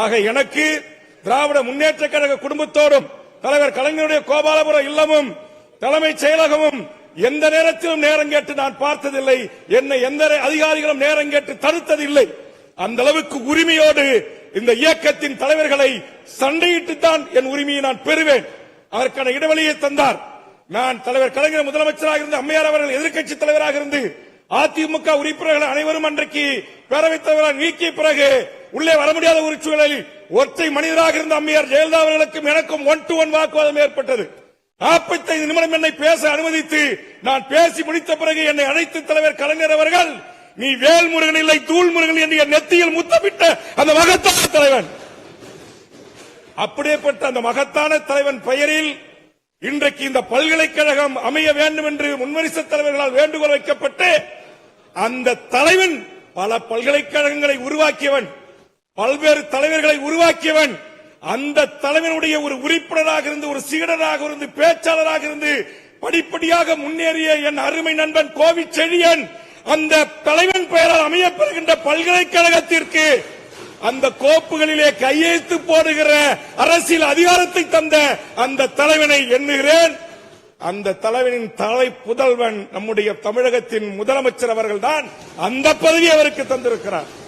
ஆக எனக்கு திராவிட முன்னேற்ற கழக குடும்பத்தோடும் தலைவர் கலைஞருடைய கோபாலபுரம் இல்லமும் தலைமைச் செயலகமும் எந்த நேரத்திலும் நேரம் கேட்டு நான் பார்த்ததில்லை. என்னை எந்த அதிகாரிகளும் நேரம் கேட்டு தடுத்ததில்லை. அந்த அளவுக்கு உரிமையோடு இந்த இயக்கத்தின் தலைவர்களை சண்டையிட்டுத்தான் என் உரிமையை நான் பெறுவேன். அதற்கான இடைவெளியை தந்தார். நான் தலைவர் கலைஞர் முதலமைச்சராக இருந்து அம்மையார் அவர்கள் எதிர்க்கட்சி தலைவராக இருந்து அதிமுக உறுப்பினர்கள் அனைவரும் அன்றைக்கு பேரவைத் தலைவராக நீக்கிய பிறகு உள்ளே வர முடியாத ஒரு சூழலில் ஒற்றை மனிதராக இருந்த அம்மையார் ஜெயலலிதா அவர்களுக்கும் எனக்கும் 1-to-1 வாக்குவாதம் ஏற்பட்டது. 45 நிமிடம் என்னை பேச அனுமதித்து நான் பேசி முடித்த பிறகு என்னை அழைத்து தலைவர் கலைஞர் அவர்கள், நீ வேல்முருகன் இல்லை தூள்முருகன் என்று என் நெத்தியில் முத்தமிட்ட அந்த மகத்தான தலைவன், அப்படியேப்பட்ட அந்த மகத்தான தலைவன் பெயரில் இன்றைக்கு இந்த பல்கலைக்கழகம் அமைய வேண்டும் என்று முன்வரிசை தலைவர்களால் வேண்டுகோள் வைக்கப்பட்டு அந்த தலைவன் பல பல்கலைக்கழகங்களை உருவாக்கியவன், பல்வேறு தலைவர்களை உருவாக்கியவன். அந்த தலைவனுடைய ஒரு உறுப்பினராக இருந்து, ஒரு சீடராக இருந்து, பேச்சாளராக இருந்து படிப்படியாக முன்னேறிய என் அருமை நண்பன் கோவிச்செழியன் அந்த தலைவன் பெயரால் அமையப்பெறுகின்ற பல்கலைக்கழகத்திற்கு அந்த கோப்புகளிலே கையெழுத்து போடுகிற அரசியல் அதிகாரத்தை தந்த அந்த தலைவனை எண்ணுகிறேன். அந்த தலைவனின் தலை புதல்வன் நம்முடைய தமிழகத்தின் முதலமைச்சர் அவர்கள்தான் அந்த பதவி அவருக்கு தந்திருக்கிறார்.